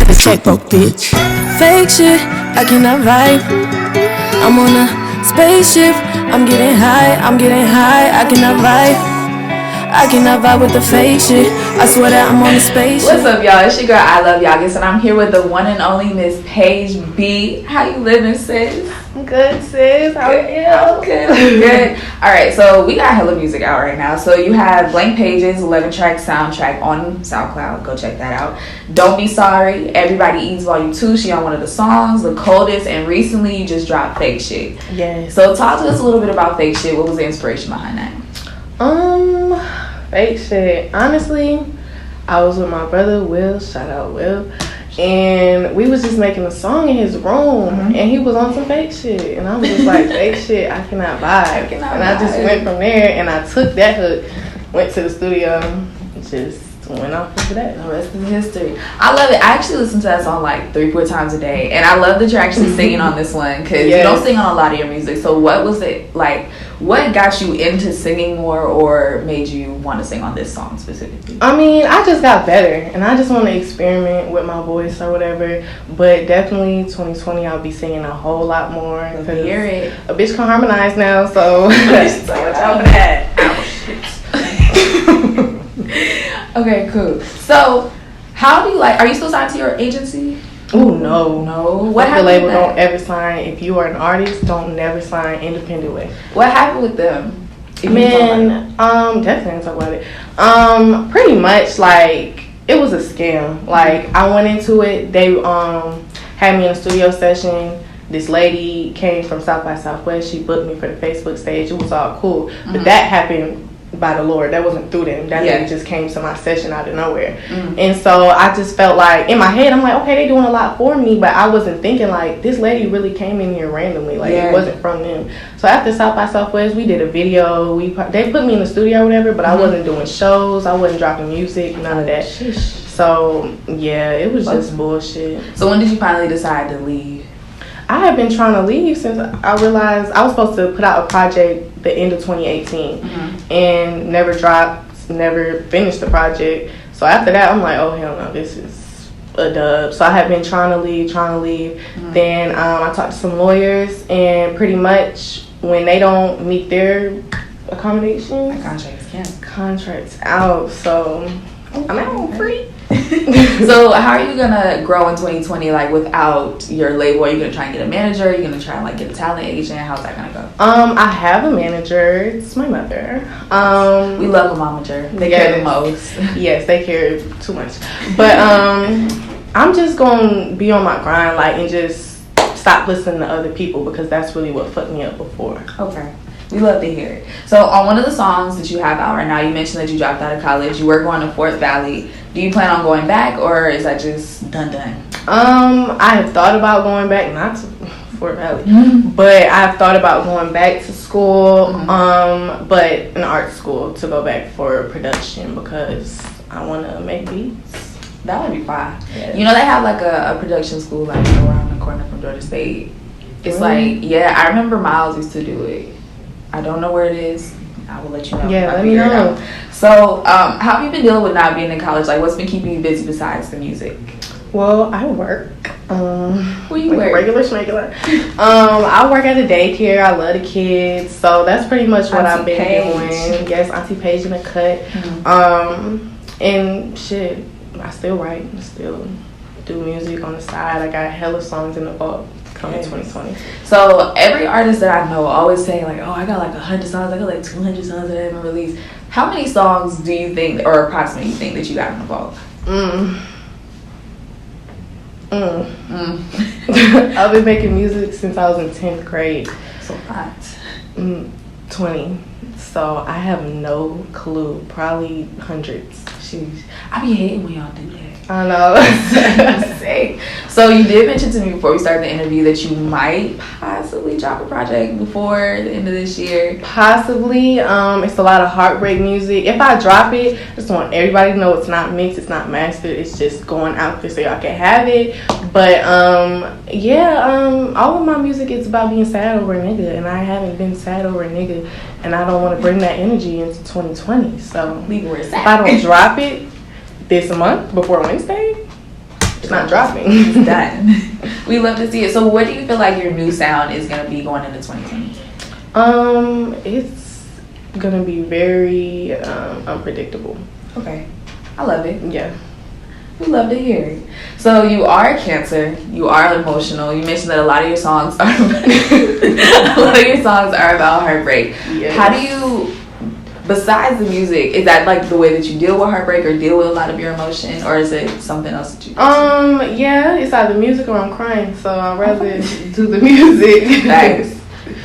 a check broke bitch. Fake shit, I cannot vibe. I'm on a spaceship, I'm getting high, I cannot vibe. I cannot vibe with the fake shit. I swear that I'm on a spaceship. What's up, y'all? It's your girl, I Love Y'all, and I'm here with the one and only Miss Paige B. How you living, sis? I'm good, sis. How are you? I'm good. All right, so we got hella music out right now. So you have Blank Pages, 11-track soundtrack on SoundCloud. Go check that out. Don't Be Sorry, Everybody Eats Volume 2. She on one of the songs, The Coldest, and recently you just dropped Fake Shit. Yes. So talk to us a little bit about Fake Shit. What was the inspiration behind that? Fake shit. Honestly, I was with my brother Will. Shout out Will. And we was just making a song in his room, and he was on some fake shit, and I was just like, fake shit, I cannot vibe. I just went from there, and I took that hook, went to the studio, just went off into that. The rest is history. I love it. I actually listen to that song like 3-4 times a day, and I love that you're actually singing on this one because you don't sing on a lot of your music. So what was it like? What got you into singing more, or made you want to sing on this song specifically? I mean, I just got better, and I just want to experiment with my voice or whatever. But definitely 2020, I'll be singing a whole lot more. Hear it. A bitch can harmonize now, so. So much out for that. Okay, cool. So, how do you are you still signed to your agency? Oh no. What happened? The label don't ever sign. If you are an artist, don't never sign independent way. What happened with them? Man, definitely talk about it. Pretty much like it was a scam. Like I went into it. They had me in a studio session. This lady came from South by Southwest. She booked me for the Facebook stage. It was all cool, but that happened by the Lord. That wasn't through them. That lady just came to my session out of nowhere. And so I just felt like in my head I'm like, okay, they doing a lot for me, but I wasn't thinking like this lady really came in here randomly. Like it wasn't from them. So after South by Southwest, we did a video. They put me in the studio or whatever, but I wasn't doing shows. I wasn't dropping music, none of that. So yeah, it was just bullshit. So when did you finally decide to leave? I have been trying to leave since I realized I was supposed to put out a project the end of 2018 and never dropped, never finished the project. So after that, I'm like, oh hell no, this is a dub. So I have been trying to leave. Then I talked to some lawyers, and pretty much when they don't meet their accommodations, contracts out. So I'm out free. So how are you gonna grow in 2020 like without your label? Are you gonna try and get a manager? Are you gonna try and like get a talent agent? How's that gonna go? I have a manager. It's my mother. We love a momager. They care the most. Yes, they care too much. But I'm just gonna be on my grind, like, and just stop listening to other people because that's really what fucked me up before. Okay. We love to hear it. So on one of the songs that you have out right now, you mentioned that you dropped out of college. You were going to Fort Valley. Do you plan on going back, or is that just done? I have thought about going back, not to Fort Valley, but I've thought about going back to school, but an art school to go back for production because I want to make beats. That would be fine. Yes. You know, they have like a production school like around the corner from Georgia State. It's like, I remember Miles used to do it. I don't know where it is. I will let you know. Yeah, let me know. So, how have you been dealing with not being in college? Like, what's been keeping you busy besides the music? Well, I work. Where you work? Regular schmegular. I work at a daycare. I love the kids. So, that's pretty much what I've been doing. Yes, Auntie Paige in the cut. And shit, I still write. I still do music on the side. I got hella songs in the vault. Coming 2020. So every artist that I know always saying like, oh, I got like 100 songs, I got like 200 songs that I haven't released. How many songs do you think, or approximately you think, that you got in the vault? I've been making music since I was in 10th grade. So hot. 20. So I have no clue. Probably hundreds. Jeez. I be hating when y'all do that. I know. So you did mention to me before we started the interview that you might possibly drop a project before the end of this year. Possibly. It's a lot of heartbreak music. If I drop it, I just want everybody to know it's not mixed, it's not mastered. It's just going out there so y'all can have it. But all of my music is about being sad over a nigga, and I haven't been sad over a nigga, and I don't want to bring that energy into 2020. So leave where it's if I don't drop it this month before Wednesday, It's not dropping. It's done. We love to see it. So what do you feel like your new sound is going to be going into 2020? It's gonna be very unpredictable. Okay. I love it. Yeah. We love to hear it. So you are a Cancer. You are emotional. You mentioned that a lot of your songs are about heartbreak. Yes. How do you, besides the music, is that like the way that you deal with heartbreak or deal with a lot of your emotion, or is it something else that you do? Yeah, it's either music or I'm crying, so I'd rather do the music. Facts.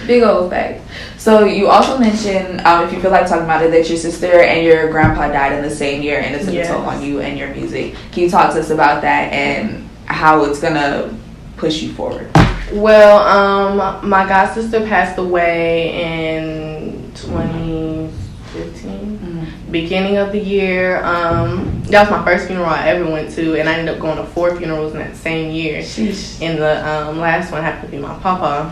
Big old facts. So you also mentioned, if you feel like talking about it, that your sister and your grandpa died in the same year, and it's a toll on you and your music. Can you talk to us about that and how it's gonna push you forward? Well, my god sister passed away in 2015, beginning of the year. That was my first funeral I ever went to, and I ended up going to 4 funerals in that same year. Sheesh. And the last one happened to be my papa.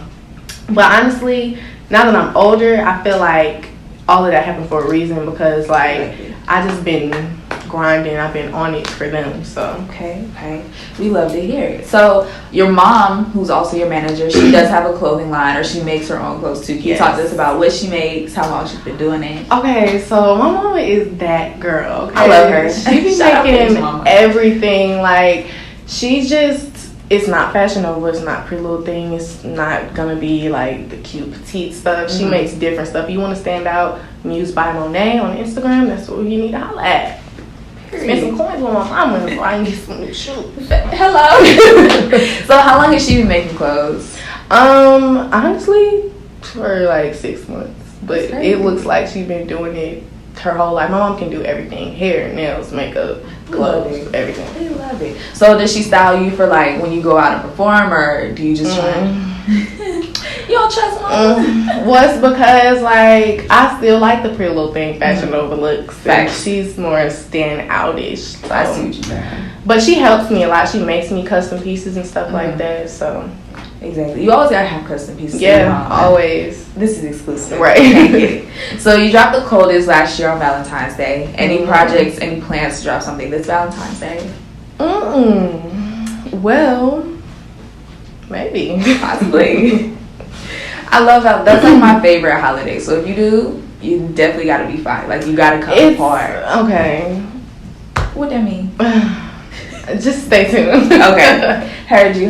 But honestly, now that I'm older, I feel like all of that happened for a reason, because like I just been grinding, I've been on it for them. So okay, we love to hear it. So your mom, who's also your manager, she does have a clothing line, or she makes her own clothes too. Can you talk to us about what she makes, how long she's been doing it? Okay, so my mama is that girl. Okay? I love her. She be making everything. Like, she just, it's not Fashion Nova, it's not Pretty Little Thing, it's not gonna be like the cute petite stuff. She makes different stuff. You want to stand out, Muse by Monet on Instagram, that's what you need to holla at. Spend some coins with my mama so I can get some new shoes. Hello. So how long has she been making clothes? Honestly, for like 6 months. But it looks like she's been doing it her whole life. My mom can do everything: hair, nails, makeup, clothes, everything. We love it. So does she style you for like when you go out and perform, or do you just try? You don't trust mom? Well, it's because like I still like the Pretty Little Thing Fashion Nova looks. She's more stand outish. So. I see what you're saying. But she helps me a lot. She makes me custom pieces and stuff like that. So exactly, you always gotta have custom pieces. Yeah, always. This is exclusive, right? Can't get it. So you dropped The Coldest last year on Valentine's Day. Any projects? Any plans to drop something this Valentine's Day? Well, maybe, possibly. I love how that's like my favorite holiday. So if you do, you definitely gotta be fine. Like you gotta come apart. Okay. What that mean? Just stay tuned. Okay. Heard you.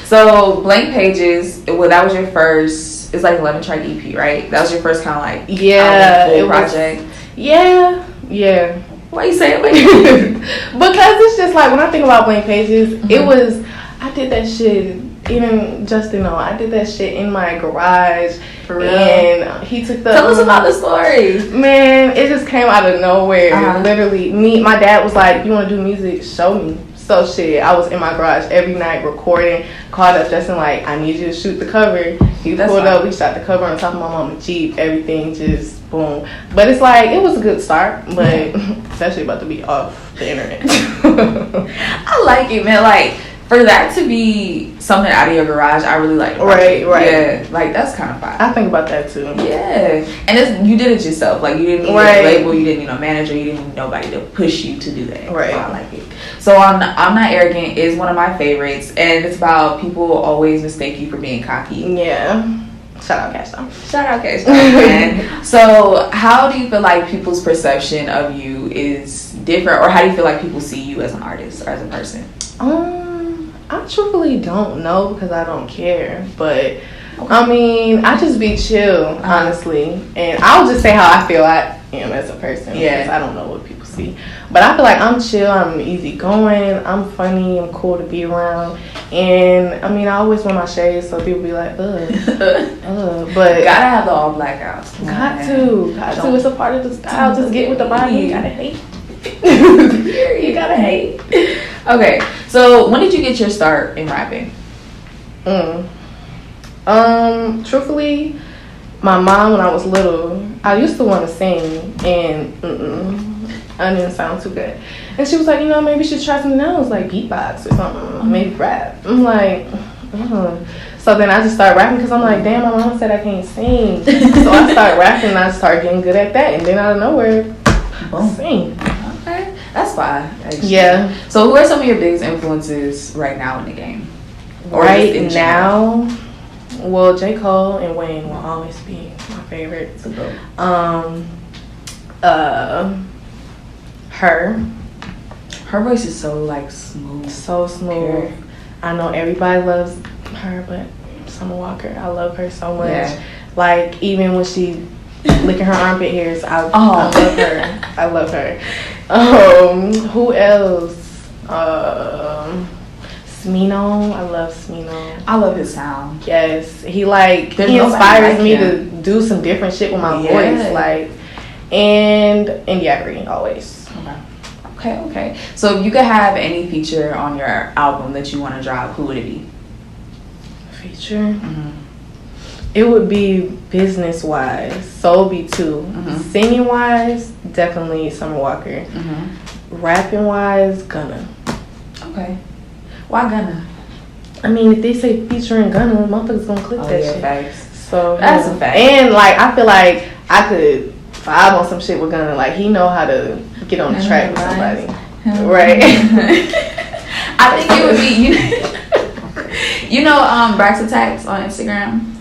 So Blank Pages, well, that was your first, it's like 11-track EP, right? That was your first kind of like full project. Yeah. Why you say it like because it's just like when I think about Blank Pages, it was, I did that shit. Even Justin, I did that shit in my garage. For real? And he took the... Tell us about the story. Man, it just came out of nowhere. Literally, my dad was like, you want to do music? Show me. So shit, I was in my garage every night recording. Called up Justin like, I need you to shoot the cover. He pulled up, we shot the cover on top of my mama's Jeep. Everything just boom. But it's like, it was a good start, but it's actually about to be off the internet. I like it, man. Like, for that to be something out of your garage, I really like it. Right. Yeah, like that's kind of fun. I think about that too. Yeah, and you did it yourself. Like you didn't need a label, you didn't need a manager, you didn't need nobody to push you to do that. Right. So I like it. So I'm Not Arrogant is one of my favorites, and it's about people always mistake you for being cocky. Yeah. Shout out Cash Down. Man. So how do you feel like people's perception of you is different, or how do you feel like people see you as an artist or as a person? I truthfully don't know because I don't care, but I mean, I just be chill, honestly, and I'll just say how I feel I am as a person. Because I don't know what people see, but I feel like I'm chill, I'm easygoing, I'm funny, I'm cool to be around, and I mean, I always wear my shades, so people be like, but gotta have the all black out. Got to, it's a part of the style. Just get with the body. You gotta hate. You gotta hate. Okay, so when did you get your start in rapping? Truthfully, my mom, when I was little, I used to want to sing, and I didn't sound too good. And she was like, maybe you should try something else, like beatbox or something, maybe rap. I'm like, So then I just started rapping because I'm like, damn, my mama said I can't sing. So I started rapping and I started getting good at that, and then out of nowhere, boom, sing. Okay. That's fine. Actually. Yeah. So who are some of your biggest influences right now in the game? Or right now, well, J. Cole and Wayne will always be my favorites. Her voice is so like smooth. So smooth. Pure. I know everybody loves her, but Summer Walker, I love her so much. Yeah. Like even when she licking her armpit hairs, I love her. I love her. Who else? Smino. I love Smino. I love his sound. Yes, he inspires me to do some different shit with my voice, like, and India Green always. Okay. So if you could have any feature on your album that you want to drop, who would it be? Feature? Mm-hmm. It would be business-wise. Soul be too. Mm-hmm. Singing-wise, definitely Summer Walker. Mm-hmm. Rapping-wise, Gunna. Okay. Why Gunna? I mean, if they say featuring Gunna, motherfuckers gonna click that shit. Facts. So that's a fact. And like, I feel like I could vibe on some shit with Gunna. Like, he know how to get on the track with somebody. Right. I think it would be Brax Attacks on Instagram.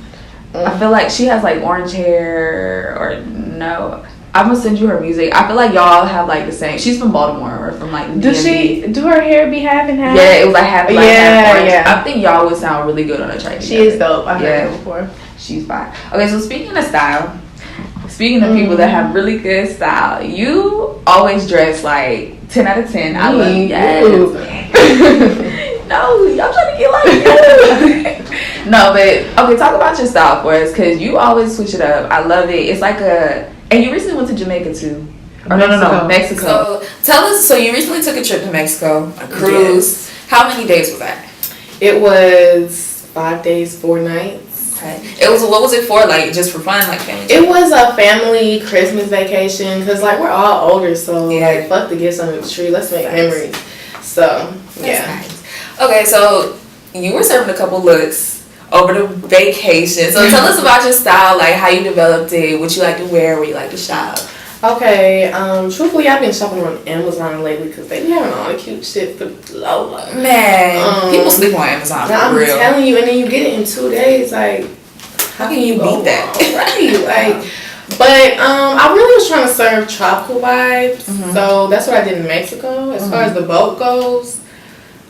I feel like she has like orange hair or no. I'm gonna send you her music. I feel like y'all have like the same. She's from Baltimore or from like DMV. Does she do her hair be half and half? Yeah, it was like half black, half orange. Yeah. I think y'all would sound really good on a track. She is dope. I've heard her before. She's fine. Okay, so speaking of style. Speaking of people that have really good style, you always dress like 10 out of 10. I love you. Yes. No, y'all trying to get like you. No, but okay, talk about your style for us because you always switch it up. I love it. It's like and you recently went to Jamaica too. Or no, Mexico. So tell us, so you recently took a trip to Mexico, a cruise. Yes. How many days was that? It was 5 days, 4 nights. It was, what was it for? Like just for fun, like family? It was a family Christmas vacation because like we're all older, so like fuck the gifts under the tree. Let's make memories. So that's nice. Okay, so you were serving a couple looks over the vacation. So tell us about your style, like how you developed it, what you like to wear, where you like to shop. Okay, truthfully, I've been shopping on Amazon lately because they be having all the cute shit for low. Man, people sleep on Amazon for I'm real. I'm telling you, and then you get it in 2 days. Like, how can you beat that? Right, like. But I really was trying to serve tropical vibes, so that's what I did in Mexico. As far as the boat goes,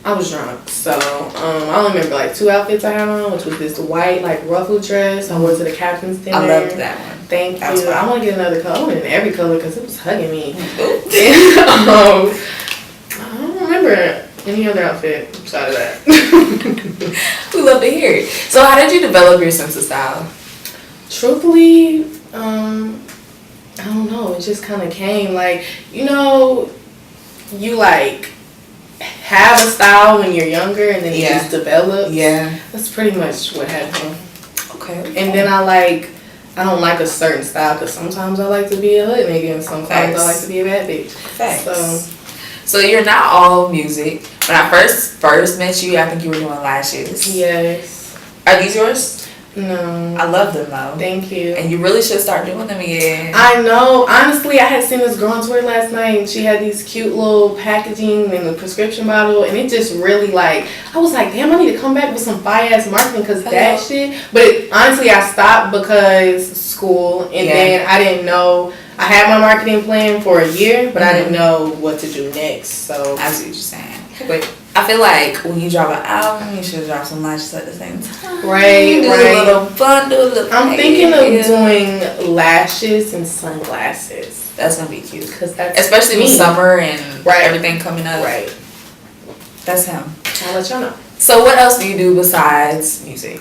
I was drunk, so I only remember like 2 outfits I had on, which was this white like ruffle dress. I wore to the captain's dinner. I loved that one. Thank you. I want to get another color. I wanted every color because it was hugging me. And, I don't remember any other outfit outside of that. We love to hear it. So how did you develop your sense of style? Truthfully, I don't know. It just kind of came. Like, you like have a style when you're younger and then it just develops. Yeah. That's pretty much what happened. Okay. And then I don't like a certain style because sometimes I like to be a hood nigga and sometimes I like to be a bad bitch. Facts. So you're not all music. When I first met you, I think you were doing lashes. Yes. Are these yours? No. I love them though. Thank you. And you really should start doing them again. I know. Honestly, I had seen this girl on Twitter last night and she had these cute little packaging in the prescription bottle and it just really I was like, damn, I need to come back with some fire-ass marketing because that shit. But honestly, I stopped because school and then I didn't know. I had my marketing plan for a year, but I didn't know what to do next. So I see what you're saying. But I feel like when you drop an album, you should drop some lashes at the same time. Right. Do a little bundle. I'm thinking of doing lashes and sunglasses. That's gonna be cute. Cause that's especially with summer and everything coming up. Right. That's him. I'll let y'all know. So what else do you do besides music?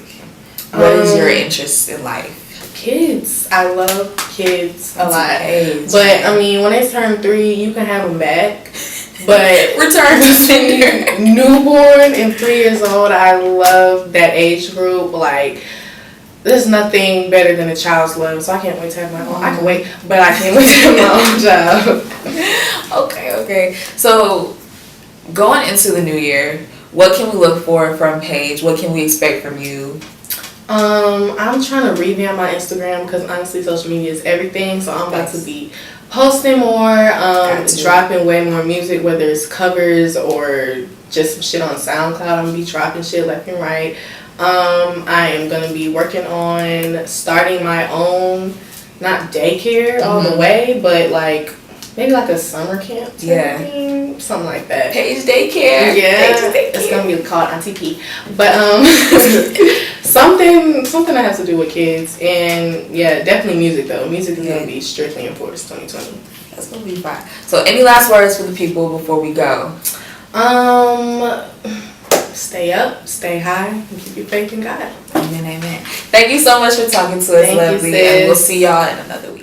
What is your interest in life? Kids. I love kids a lot. Age, but I mean, when they turn 3, you can have them back. But return to senior, newborn and 3 years old, I love that age group. Like, there's nothing better than a child's love. So I can't wait to have my own. I can wait, but I can't wait to have my own job. Okay. So going into the new year, what can we look for from Paige? What can we expect from you? I'm trying to revamp my Instagram because honestly social media is everything, so I'm about to be Posting more, Gotcha. dropping way more music, whether it's covers or just some shit on SoundCloud. I'm gonna be dropping shit left and right. I am gonna be working on starting my own, not daycare all the way, but like maybe like a summer camp type thing, something like that. Paige Daycare. Yeah, it's gonna be called Auntie P. But something that has to do with kids, and yeah, definitely music though. Music is gonna be strictly enforced 2020. That's gonna be fine. So, any last words for the people before we go? Stay up, stay high, and keep your faith in God. Amen, amen. Thank you so much for talking to us, Thank you, lovely, sis. and we'll see y'all in another week.